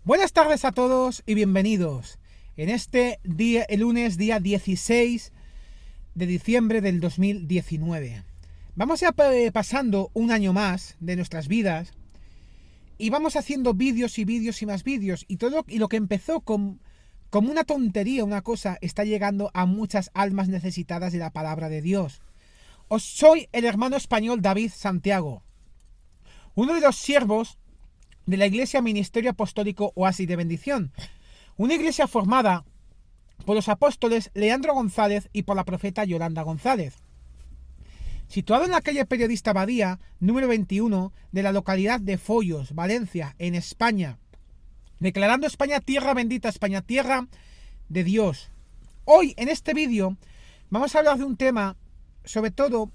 Buenas tardes a todos y bienvenidos en este día, el lunes, día 16 de diciembre del 2019. Vamos ya pasando un año más de nuestras vidas y vamos haciendo vídeos y vídeos y más vídeos, y lo que empezó como una tontería, una cosa, está llegando a muchas almas necesitadas de la palabra de Dios. Os soy el hermano español David Santiago, uno de los siervos de la Iglesia Ministerio Apostólico Oasis de Bendición, una iglesia formada por los apóstoles Leandro González y por la profeta Yolanda González, situado en la calle Periodista Badía, número 21, de la localidad de Foyos, Valencia, en España, declarando España tierra bendita, España tierra de Dios. Hoy, en este vídeo, vamos a hablar de un tema, sobre todo,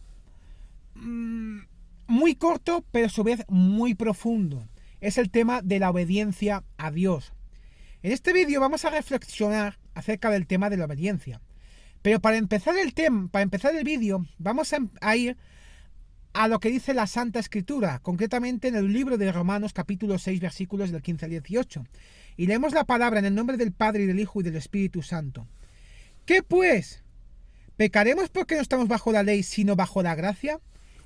muy corto, pero a su vez muy profundo. Es el tema de la obediencia a Dios. En este vídeo vamos a reflexionar acerca del tema de la obediencia. Pero para empezar el vídeo, vamos a ir a lo que dice la Santa Escritura, concretamente en el libro de Romanos, capítulo 6, versículos del 15 al 18. Y leemos la palabra en el nombre del Padre, y del Hijo, y del Espíritu Santo. ¿Qué pues? ¿Pecaremos porque no estamos bajo la ley, sino bajo la gracia?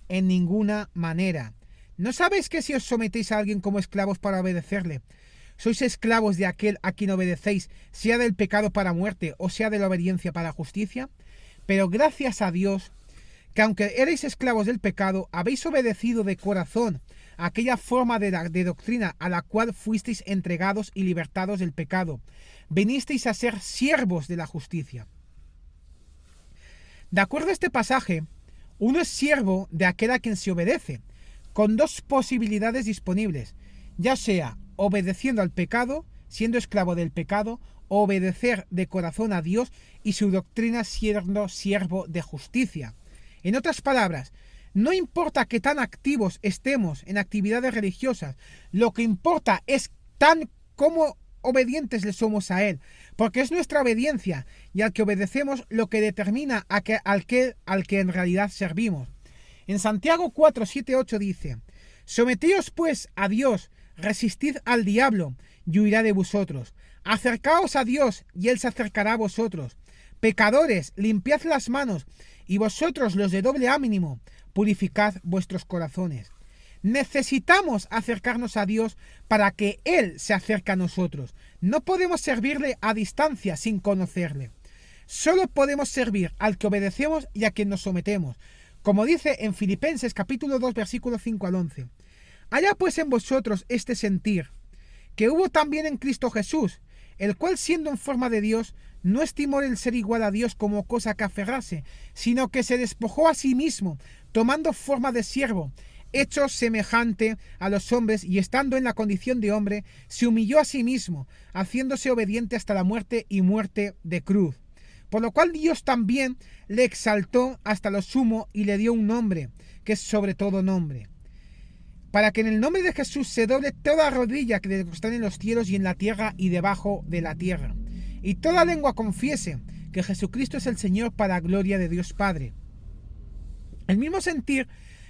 En ninguna manera. ¿No sabéis que si os sometéis a alguien como esclavos para obedecerle, sois esclavos de aquel a quien obedecéis, sea del pecado para muerte o sea de la obediencia para justicia? Pero gracias a Dios, que aunque erais esclavos del pecado, habéis obedecido de corazón a aquella forma de doctrina a la cual fuisteis entregados y libertados del pecado. Vinisteis a ser siervos de la justicia. De acuerdo a este pasaje, uno es siervo de aquel a quien se obedece, con dos posibilidades disponibles, ya sea obedeciendo al pecado, siendo esclavo del pecado, o obedecer de corazón a Dios y su doctrina siendo siervo de justicia. En otras palabras, no importa que tan activos estemos en actividades religiosas, lo que importa es tan como obedientes le somos a Él, porque es nuestra obediencia y al que obedecemos lo que determina al que en realidad servimos. En Santiago 4, 7, 8 dice: Sometíos pues a Dios, resistid al diablo, y huirá de vosotros. Acercaos a Dios, y Él se acercará a vosotros. Pecadores, limpiad las manos, y vosotros los de doble ánimo, purificad vuestros corazones. Necesitamos acercarnos a Dios para que Él se acerque a nosotros. No podemos servirle a distancia sin conocerle. Solo podemos servir al que obedecemos y a quien nos sometemos. Como dice en Filipenses capítulo 2, versículos 5 al 11. Haya pues en vosotros este sentir, que hubo también en Cristo Jesús, el cual siendo en forma de Dios, no estimó el ser igual a Dios como cosa que aferrarse, sino que se despojó a sí mismo, tomando forma de siervo, hecho semejante a los hombres, y estando en la condición de hombre, se humilló a sí mismo, haciéndose obediente hasta la muerte y muerte de cruz. Por lo cual Dios también le exaltó hasta lo sumo y le dio un nombre, que es sobre todo nombre, para que en el nombre de Jesús se doble toda rodilla que están en los cielos y en la tierra y debajo de la tierra, y toda lengua confiese que Jesucristo es el Señor, para gloria de Dios Padre. El mismo sentir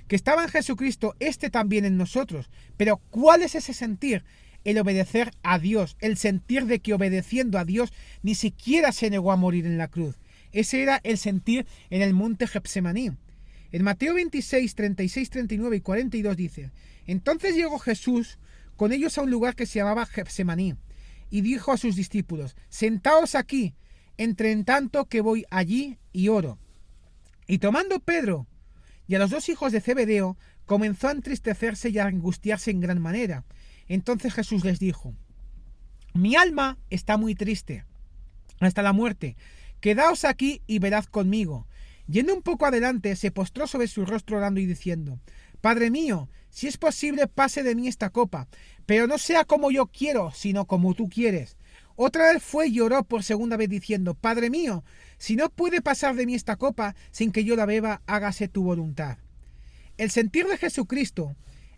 que estaba en Jesucristo, también en nosotros. Pero ¿cuál es ese sentir? El obedecer a Dios, el sentir de que obedeciendo a Dios ni siquiera se negó a morir en la cruz. Ese era el sentir en el monte Getsemaní. En Mateo 26, 36, 39 y 42 dice: Entonces llegó Jesús con ellos a un lugar que se llamaba Getsemaní, y dijo a sus discípulos: Sentaos aquí, entre en tanto que voy allí y oro. Y tomando Pedro y a los dos hijos de Zebedeo, comenzó a entristecerse y a angustiarse en gran manera. Entonces Jesús les dijo: Mi alma está muy triste, hasta la muerte. Quedaos aquí y velad conmigo. Yendo un poco adelante, se postró sobre su rostro orando y diciendo: Padre mío, si es posible, pase de mí esta copa, pero no sea como yo quiero, sino como tú quieres. Otra vez fue y oró por segunda vez diciendo: Padre mío, si no puede pasar de mí esta copa sin que yo la beba, hágase tu voluntad. El sentir de Jesucristo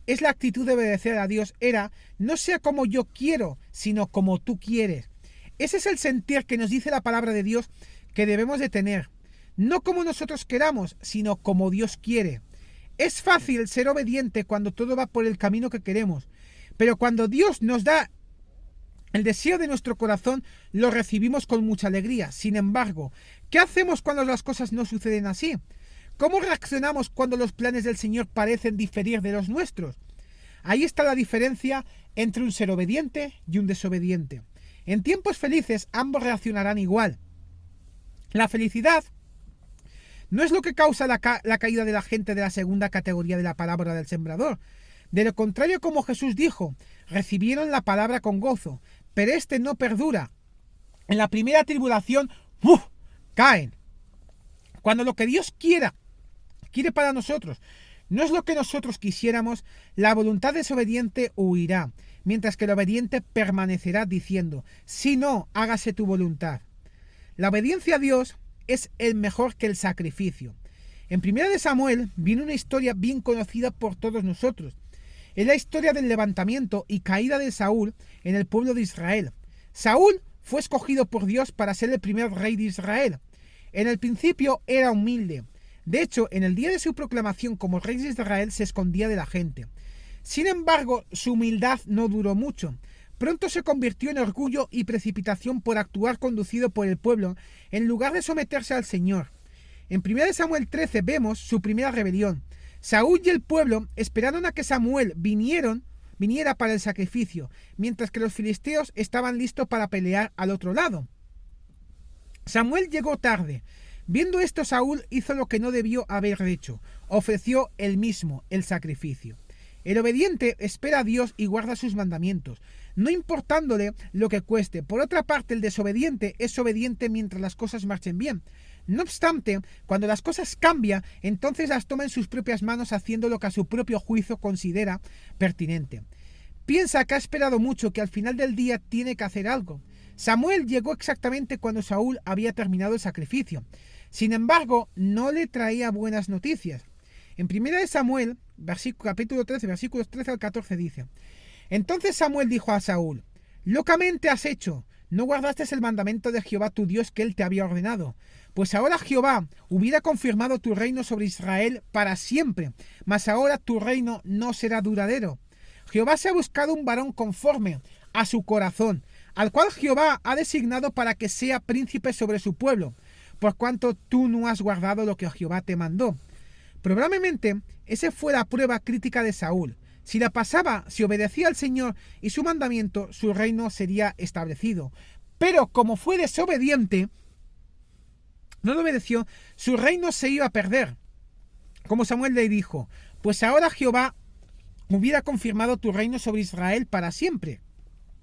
es la actitud de obedecer a Dios. Era: no sea como yo quiero, sino como tú quieres. Ese es el sentir que nos dice la palabra de Dios que debemos de tener. No como nosotros queramos, sino como Dios quiere. Es fácil ser obediente cuando todo va por el camino que queremos, pero cuando Dios nos da El deseo de nuestro corazón lo recibimos con mucha alegría. Sin embargo, ¿qué hacemos cuando las cosas no suceden así? ¿Cómo reaccionamos cuando los planes del Señor parecen diferir de los nuestros? Ahí está la diferencia entre un ser obediente y un desobediente. En tiempos felices ambos reaccionarán igual. La felicidad no es lo que causa la caída de la gente de la segunda categoría de la parábola del sembrador. De lo contrario, como Jesús dijo, recibieron la palabra con gozo, pero este no perdura. En la primera tribulación, caen. Cuando lo que Dios quiere para nosotros no es lo que nosotros quisiéramos, la voluntad desobediente huirá, mientras que el obediente permanecerá diciendo, si no, hágase tu voluntad. La obediencia a Dios es el mejor que el sacrificio. En 1 de Samuel viene una historia bien conocida por todos nosotros. Es la historia del levantamiento y caída de Saúl en el pueblo de Israel. Saúl fue escogido por Dios para ser el primer rey de Israel. En el principio era humilde. De hecho, en el día de su proclamación como rey de Israel se escondía de la gente. Sin embargo, su humildad no duró mucho. Pronto se convirtió en orgullo y precipitación por actuar conducido por el pueblo en lugar de someterse al Señor. En 1 Samuel 13 vemos su primera rebelión. Saúl y el pueblo esperaron a que Samuel viniera para el sacrificio, mientras que los filisteos estaban listos para pelear al otro lado. Samuel llegó tarde. Viendo esto, Saúl hizo lo que no debió haber hecho. Ofreció él mismo el sacrificio. El obediente espera a Dios y guarda sus mandamientos, no importándole lo que cueste. Por otra parte, el desobediente es obediente mientras las cosas marchen bien. No obstante, cuando las cosas cambian, entonces las toma en sus propias manos haciendo lo que a su propio juicio considera pertinente. Piensa que ha esperado mucho, que al final del día tiene que hacer algo. Samuel llegó exactamente cuando Saúl había terminado el sacrificio. Sin embargo, no le traía buenas noticias. En 1 Samuel, capítulo 13, versículos 13 al 14 dice: Entonces Samuel dijo a Saúl: Locamente has hecho, no guardaste el mandamiento de Jehová tu Dios que él te había ordenado. Pues ahora Jehová hubiera confirmado tu reino sobre Israel para siempre, mas ahora tu reino no será duradero. Jehová se ha buscado un varón conforme a su corazón, al cual Jehová ha designado para que sea príncipe sobre su pueblo, por cuanto tú no has guardado lo que Jehová te mandó. Probablemente esa fue la prueba crítica de Saúl. Si la pasaba, si obedecía al Señor y su mandamiento, su reino sería establecido. Pero como fue desobediente, no lo obedeció, su reino se iba a perder. Como Samuel le dijo: Pues ahora Jehová hubiera confirmado tu reino sobre Israel para siempre,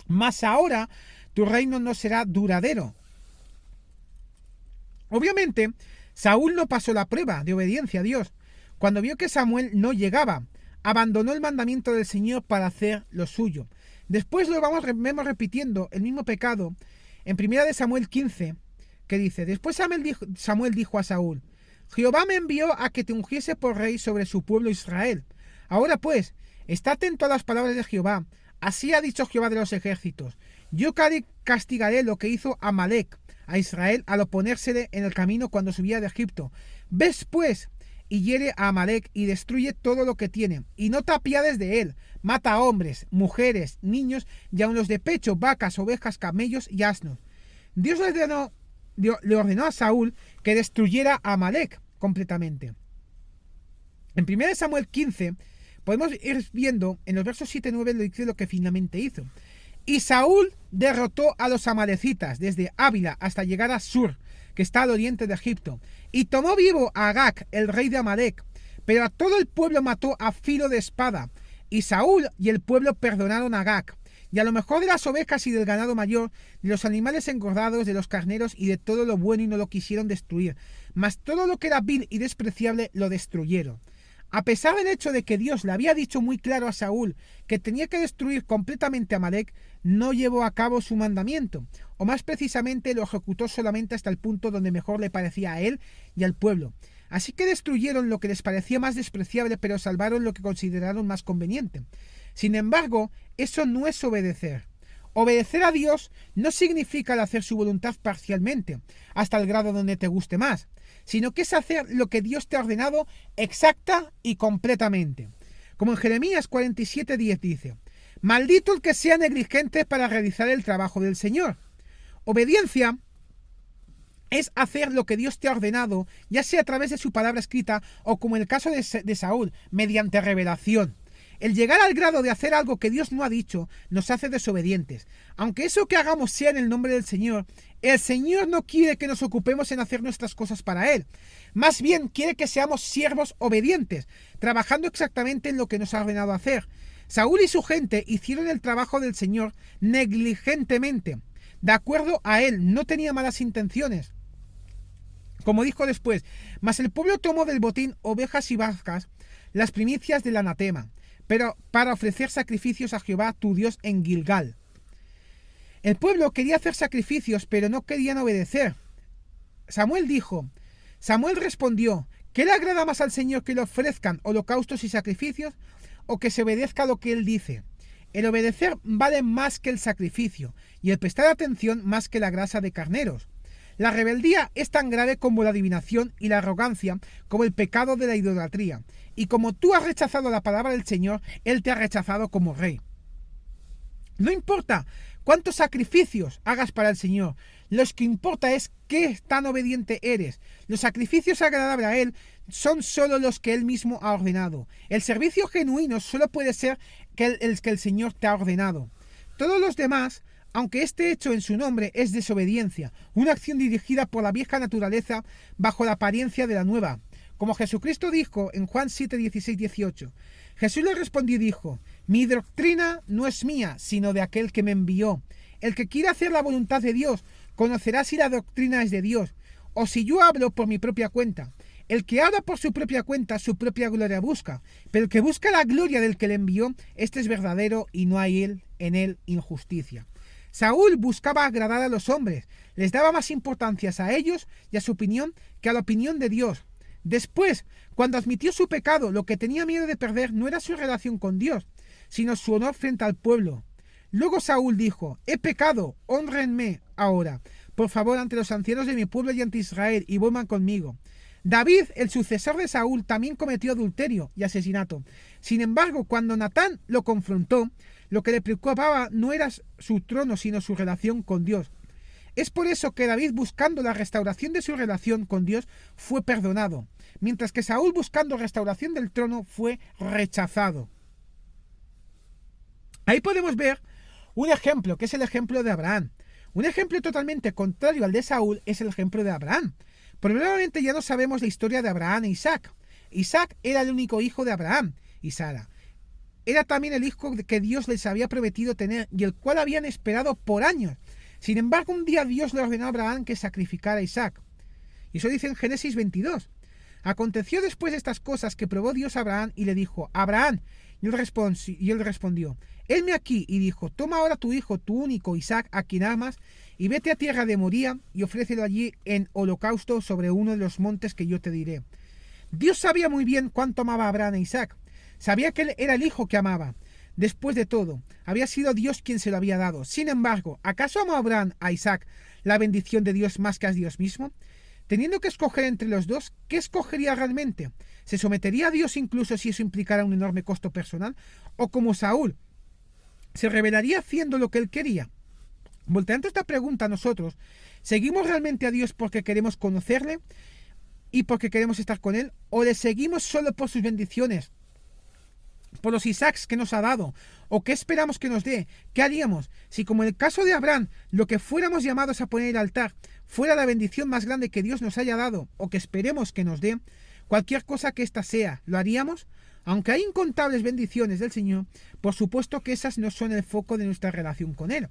mas ahora tu reino no será duradero. Obviamente, Saúl no pasó la prueba de obediencia a Dios. Cuando vio que Samuel no llegaba, abandonó el mandamiento del Señor para hacer lo suyo. Después vemos repitiendo el mismo pecado en 1 Samuel 15, que dice: Después Samuel dijo a Saúl: Jehová me envió a que te ungiese por rey sobre su pueblo Israel. Ahora pues, está atento a las palabras de Jehová. Así ha dicho Jehová de los ejércitos: Yo castigaré lo que hizo Amalec a Israel al oponérsele en el camino cuando subía de Egipto. Ves pues y hiere a Amalec y destruye todo lo que tiene, y no te apiades de él. Mata a hombres, mujeres, niños, y aun los de pecho, vacas, ovejas, camellos y asnos. Dios le ordenó a Saúl que destruyera a Amalec completamente. En 1 Samuel 15 podemos ir viendo en los versos 7 y 9 le dice lo que finalmente hizo. Y Saúl derrotó a los amalecitas desde Ávila hasta llegar a Sur, que está al oriente de Egipto, y tomó vivo a Agag, el rey de Amalec, pero a todo el pueblo mató a filo de espada. Y Saúl y el pueblo perdonaron a Agag, y a lo mejor de las ovejas y del ganado mayor, de los animales engordados, de los carneros y de todo lo bueno, y no lo quisieron destruir, mas todo lo que era vil y despreciable lo destruyeron. A pesar del hecho de que Dios le había dicho muy claro a Saúl que tenía que destruir completamente a Amalec, no llevó a cabo su mandamiento, o más precisamente lo ejecutó solamente hasta el punto donde mejor le parecía a él y al pueblo. Así que destruyeron lo que les parecía más despreciable, pero salvaron lo que consideraron más conveniente. Sin embargo, eso no es obedecer. Obedecer a Dios no significa el hacer su voluntad parcialmente, hasta el grado donde te guste más, sino que es hacer lo que Dios te ha ordenado exacta y completamente. Como en Jeremías 47:10 dice: Maldito el que sea negligente para realizar el trabajo del Señor. Obediencia es hacer lo que Dios te ha ordenado, ya sea a través de su palabra escrita o, como en el caso de Saúl, mediante revelación. El llegar al grado de hacer algo que Dios no ha dicho nos hace desobedientes. Aunque eso que hagamos sea en el nombre del Señor, el Señor no quiere que nos ocupemos en hacer nuestras cosas para Él. Más bien quiere que seamos siervos obedientes, trabajando exactamente en lo que nos ha ordenado hacer. Saúl y su gente hicieron el trabajo del Señor negligentemente. De acuerdo a él, no tenía malas intenciones. Como dijo después, mas el pueblo tomó del botín ovejas y vacas, las primicias del anatema, pero para ofrecer sacrificios a Jehová tu Dios en Gilgal. El pueblo quería hacer sacrificios, pero no querían obedecer. Samuel respondió, ¿qué le agrada más al Señor que le ofrezcan holocaustos y sacrificios, o que se obedezca a lo que él dice? El obedecer vale más que el sacrificio, y el prestar atención más que la grasa de carneros. La rebeldía es tan grave como la adivinación y la arrogancia como el pecado de la idolatría. Y como tú has rechazado la palabra del Señor, Él te ha rechazado como rey. No importa cuántos sacrificios hagas para el Señor, lo que importa es qué tan obediente eres. Los sacrificios agradables a Él son solo los que Él mismo ha ordenado. El servicio genuino solo puede ser el que el Señor te ha ordenado. Todos los demás, aunque esté hecho en su nombre, es desobediencia, una acción dirigida por la vieja naturaleza bajo la apariencia de la nueva. Como Jesucristo dijo en Juan 7, 16, 18. Jesús le respondió y dijo, mi doctrina no es mía, sino de aquel que me envió. El que quiera hacer la voluntad de Dios, conocerá si la doctrina es de Dios, o si yo hablo por mi propia cuenta. El que habla por su propia cuenta, su propia gloria busca, pero el que busca la gloria del que le envió, este es verdadero y no hay en él injusticia. Saúl buscaba agradar a los hombres, les daba más importancia a ellos y a su opinión que a la opinión de Dios. Después, cuando admitió su pecado, lo que tenía miedo de perder no era su relación con Dios, sino su honor frente al pueblo. Luego Saúl dijo, he pecado, hónrenme ahora, por favor, ante los ancianos de mi pueblo y ante Israel, y vuelvan conmigo. David, el sucesor de Saúl, también cometió adulterio y asesinato. Sin embargo, cuando Natán lo confrontó, lo que le preocupaba no era su trono, sino su relación con Dios. Es por eso que David, buscando la restauración de su relación con Dios, fue perdonado, mientras que Saúl, buscando restauración del trono, fue rechazado. Ahí podemos ver un ejemplo, que es el ejemplo de Abraham. Un ejemplo totalmente contrario al de Saúl es el ejemplo de Abraham. Probablemente ya no sabemos la historia de Abraham e Isaac. Isaac era el único hijo de Abraham y Sara. Era también el hijo que Dios les había prometido tener y el cual habían esperado por años. Sin embargo, un día Dios le ordenó a Abraham que sacrificara a Isaac. Y eso dice en Génesis 22. Aconteció después de estas cosas que probó Dios a Abraham y le dijo, Abraham, y él respondió, helme aquí, y dijo, toma ahora tu hijo, tu único Isaac, a quien amas, y vete a tierra de Moría y ofrécelo allí en holocausto sobre uno de los montes que yo te diré. Dios sabía muy bien cuánto amaba a Abraham e Isaac. Sabía que él era el hijo que amaba. Después de todo, había sido Dios quien se lo había dado. Sin embargo, ¿acaso amó Abraham a Isaac la bendición de Dios más que a Dios mismo? Teniendo que escoger entre los dos, ¿qué escogería realmente? ¿Se sometería a Dios incluso si eso implicara un enorme costo personal? ¿O como Saúl, se rebelaría haciendo lo que él quería? Volteando esta pregunta a nosotros, ¿seguimos realmente a Dios porque queremos conocerle y porque queremos estar con él? ¿O le seguimos solo por sus bendiciones, por los Isaacs que nos ha dado? ¿O qué esperamos que nos dé? ¿Qué haríamos si, como en el caso de Abraham, lo que fuéramos llamados a poner en el altar fuera la bendición más grande que Dios nos haya dado o que esperemos que nos dé? Cualquier cosa que ésta sea, ¿lo haríamos? Aunque hay incontables bendiciones del Señor, por supuesto que esas no son el foco de nuestra relación con Él.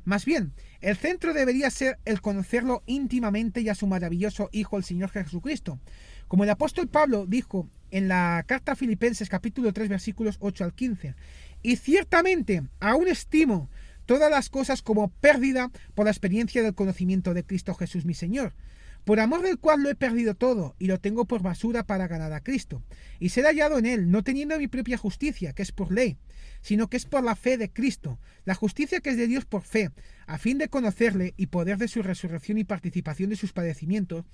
Más bien, el centro debería ser el conocerlo íntimamente y a su maravilloso Hijo, el Señor Jesucristo. Como el apóstol Pablo dijo en la carta a Filipenses capítulo 3 versículos 8 al 15, y ciertamente aún estimo todas las cosas como pérdida por la experiencia del conocimiento de Cristo Jesús mi Señor, por amor del cual lo he perdido todo y lo tengo por basura para ganar a Cristo, y ser hallado en él, no teniendo mi propia justicia, que es por ley, sino que es por la fe de Cristo, la justicia que es de Dios por fe, a fin de conocerle y poder de su resurrección y participación de sus padecimientos,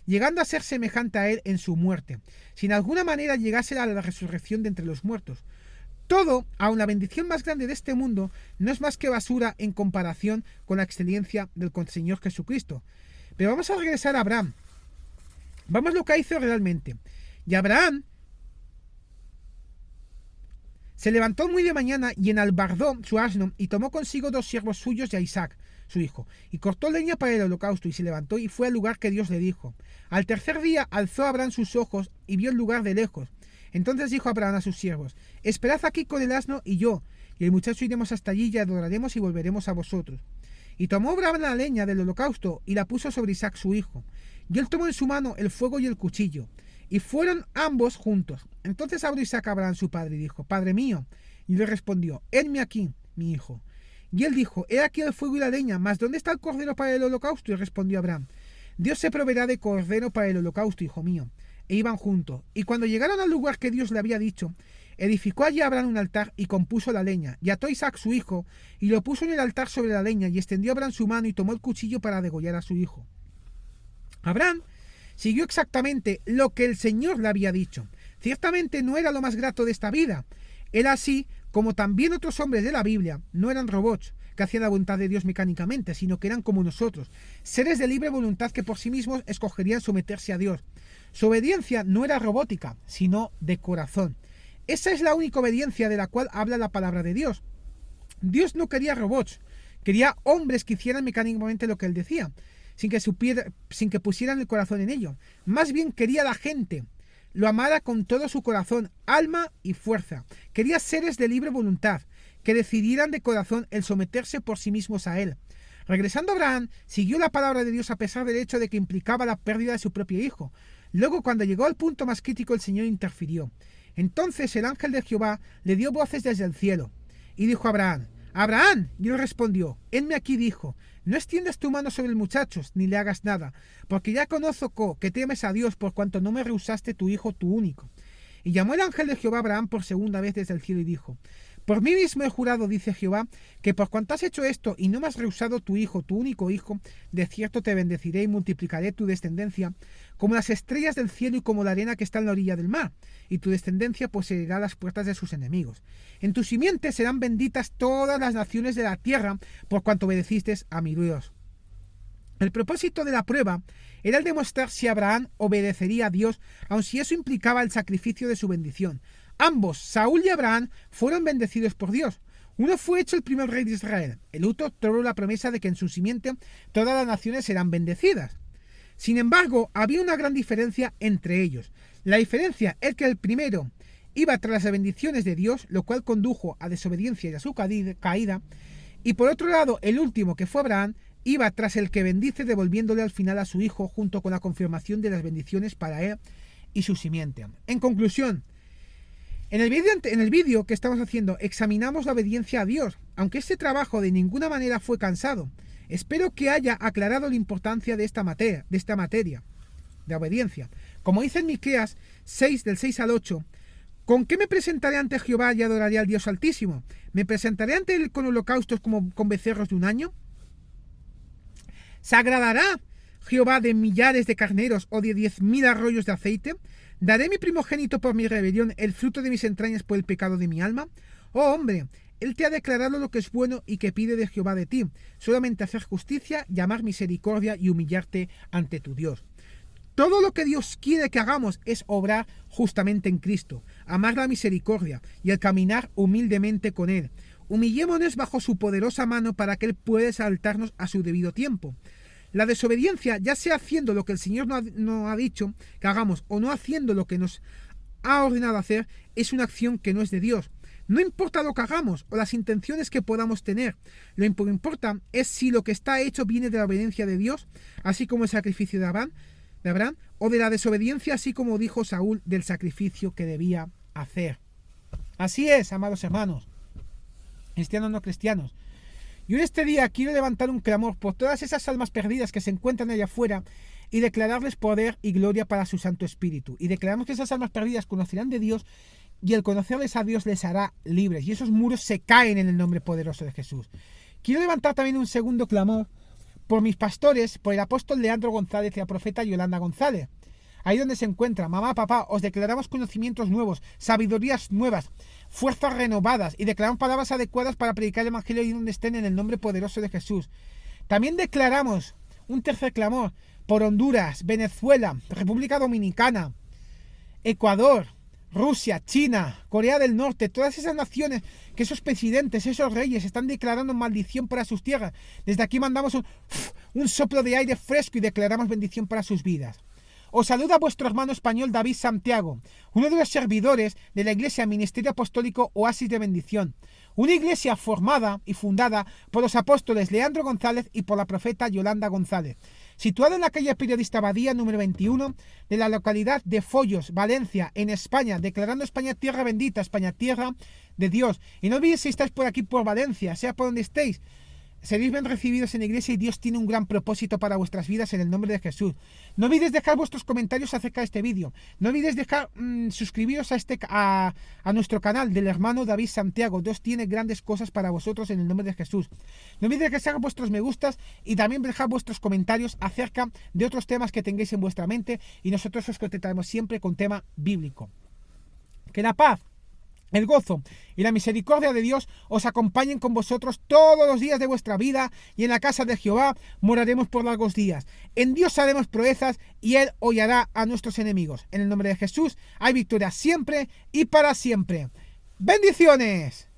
llegando a ser semejante a él en su muerte, si en alguna manera llegase a la resurrección de entre los muertos. Todo, aun la bendición más grande de este mundo, no es más que basura en comparación con la excelencia del Señor Jesucristo. Pero vamos a regresar a Abraham. Vamos a lo que hizo realmente. Y Abraham se levantó muy de mañana y enalbardó su asno y tomó consigo 2 siervos suyos y a Isaac, su hijo, y cortó leña para el holocausto y se levantó y fue al lugar que Dios le dijo. Al tercer día alzó Abraham sus ojos y vio el lugar de lejos. Entonces dijo Abraham a sus siervos: esperad aquí con el asno y yo, y el muchacho iremos hasta allí y adoraremos y volveremos a vosotros. Y tomó Abraham la leña del holocausto y la puso sobre Isaac su hijo. Y él tomó en su mano el fuego y el cuchillo. Y fueron ambos juntos. Entonces abrió Isaac a Abraham su padre y dijo: Padre mío. Y le respondió: Henme aquí, mi hijo. Y él dijo: He aquí el fuego y la leña, mas ¿dónde está el cordero para el holocausto? Y respondió Abraham: Dios se proveerá de cordero para el holocausto, hijo mío. E iban juntos. Y cuando llegaron al lugar que Dios le había dicho, edificó allí Abraham un altar y compuso la leña. Y ató Isaac su hijo y lo puso en el altar sobre la leña. Y extendió Abraham su mano y tomó el cuchillo para degollar a su hijo. Abraham siguió exactamente lo que el Señor le había dicho. Ciertamente no era lo más grato de esta vida. Era así como también otros hombres de la Biblia no eran robots que hacían la voluntad de Dios mecánicamente, sino que eran como nosotros, seres de libre voluntad que por sí mismos escogerían someterse a Dios. Su obediencia no era robótica, sino de corazón. Esa es la única obediencia de la cual habla la palabra de Dios. Dios no quería robots, quería hombres que hicieran mecánicamente lo que él decía, sin que pusieran el corazón en ello. Más bien quería la gente lo amara con todo su corazón, alma y fuerza. Quería seres de libre voluntad, que decidieran de corazón el someterse por sí mismos a él. Regresando a Abraham, siguió la palabra de Dios a pesar del hecho de que implicaba la pérdida de su propio hijo. Luego, cuando llegó al punto más crítico, el Señor interfirió. Entonces el ángel de Jehová le dio voces desde el cielo y dijo a Abraham: Abraham. Y él respondió: Henme aquí, dijo. No extiendas tu mano sobre el muchacho, ni le hagas nada, porque ya conozco que temes a Dios por cuanto no me rehusaste tu hijo, tu único. Y llamó el ángel de Jehová a Abraham por segunda vez desde el cielo y dijo: Por mí mismo he jurado, dice Jehová, que por cuanto has hecho esto y no me has rehusado tu hijo, tu único hijo, de cierto te bendeciré y multiplicaré tu descendencia como las estrellas del cielo y como la arena que está en la orilla del mar, y tu descendencia poseerá las puertas de sus enemigos. En tu simiente serán benditas todas las naciones de la tierra, por cuanto obedeciste a mi Dios. El propósito de la prueba era el demostrar si Abraham obedecería a Dios, aun si eso implicaba el sacrificio de su bendición. Ambos, Saúl y Abraham, fueron bendecidos por Dios. Uno fue hecho el primer rey de Israel, el otro tuvo la promesa de que en su simiente todas las naciones serán bendecidas. Sin embargo, había una gran diferencia entre ellos. La diferencia es que el primero iba tras las bendiciones de Dios, lo cual condujo a desobediencia y a su caída, y por otro lado, el último, que fue Abraham, iba tras el que bendice, devolviéndole al final a su hijo junto con la confirmación de las bendiciones para él y su simiente. En conclusión, en el vídeo que estamos haciendo examinamos la obediencia a Dios, aunque este trabajo de ninguna manera fue cansado. Espero que haya aclarado la importancia de esta materia, de obediencia. Como dice en Miqueas 6, del 6 al 8, ¿con qué me presentaré ante Jehová y adoraré al Dios Altísimo? ¿Me presentaré ante él con holocaustos como con becerros de un año? ¿Se agradará Jehová de millares de carneros o de 10.000 arroyos de aceite? ¿Daré mi primogénito por mi rebelión, el fruto de mis entrañas por el pecado de mi alma? Oh hombre, él te ha declarado lo que es bueno y que pide de Jehová de ti, solamente hacer justicia, llamar misericordia y humillarte ante tu Dios. Todo lo que Dios quiere que hagamos es obrar justamente en Cristo, amar la misericordia y el caminar humildemente con Él. Humillémonos bajo su poderosa mano para que Él pueda exaltarnos a su debido tiempo. La desobediencia, ya sea haciendo lo que el Señor no ha dicho que hagamos o no haciendo lo que nos ha ordenado hacer, es una acción que no es de Dios. No importa lo que hagamos o las intenciones que podamos tener, lo que importa es si lo que está hecho viene de la obediencia de Dios, así como el sacrificio de Abraham, o de la desobediencia, así como dijo Saúl, del sacrificio que debía hacer. Así es, amados hermanos, cristianos no cristianos. Yo en este día quiero levantar un clamor por todas esas almas perdidas que se encuentran allá afuera y declararles poder y gloria para su Santo Espíritu. Y declaramos que esas almas perdidas conocerán de Dios y el conocerles a Dios les hará libres. Y esos muros se caen en el nombre poderoso de Jesús. Quiero levantar también un segundo clamor por mis pastores, por el apóstol Leandro González y la profeta Yolanda González. ahí donde se encuentra, mamá, papá, os declaramos conocimientos nuevos, sabidurías nuevas, fuerzas renovadas y declaramos palabras adecuadas para predicar el Evangelio ahí donde estén en el nombre poderoso de Jesús. También declaramos un tercer clamor por Honduras, Venezuela, República Dominicana, Ecuador, Rusia, China, Corea del Norte, todas esas naciones que esos presidentes, esos reyes están declarando maldición para sus tierras. Desde aquí mandamos un soplo de aire fresco y declaramos bendición para sus vidas. Os saluda vuestro hermano español David Santiago, uno de los servidores de la Iglesia Ministerio Apostólico Oasis de Bendición, una iglesia formada y fundada por los apóstoles Leandro González y por la profeta Yolanda González, situada en la calle Periodista Badía número 21 de la localidad de Follos, Valencia, en España, declarando España tierra bendita, España tierra de Dios. Y no olvidéis, si estáis por aquí por Valencia, sea por donde estéis, seréis bien recibidos en la iglesia y Dios tiene un gran propósito para vuestras vidas en el nombre de Jesús. No olvidéis dejar vuestros comentarios acerca de este vídeo. No olvidéis dejar suscribiros a nuestro canal del hermano David Santiago. Dios tiene grandes cosas para vosotros en el nombre de Jesús. No olvidéis dejar vuestros me gustas y también dejar vuestros comentarios acerca de otros temas que tengáis en vuestra mente y nosotros os contestaremos siempre con tema bíblico. Que la paz, el gozo y la misericordia de Dios os acompañen con vosotros todos los días de vuestra vida, y en la casa de Jehová moraremos por largos días. En Dios haremos proezas y Él hollará a nuestros enemigos. En el nombre de Jesús hay victoria siempre y para siempre. ¡Bendiciones!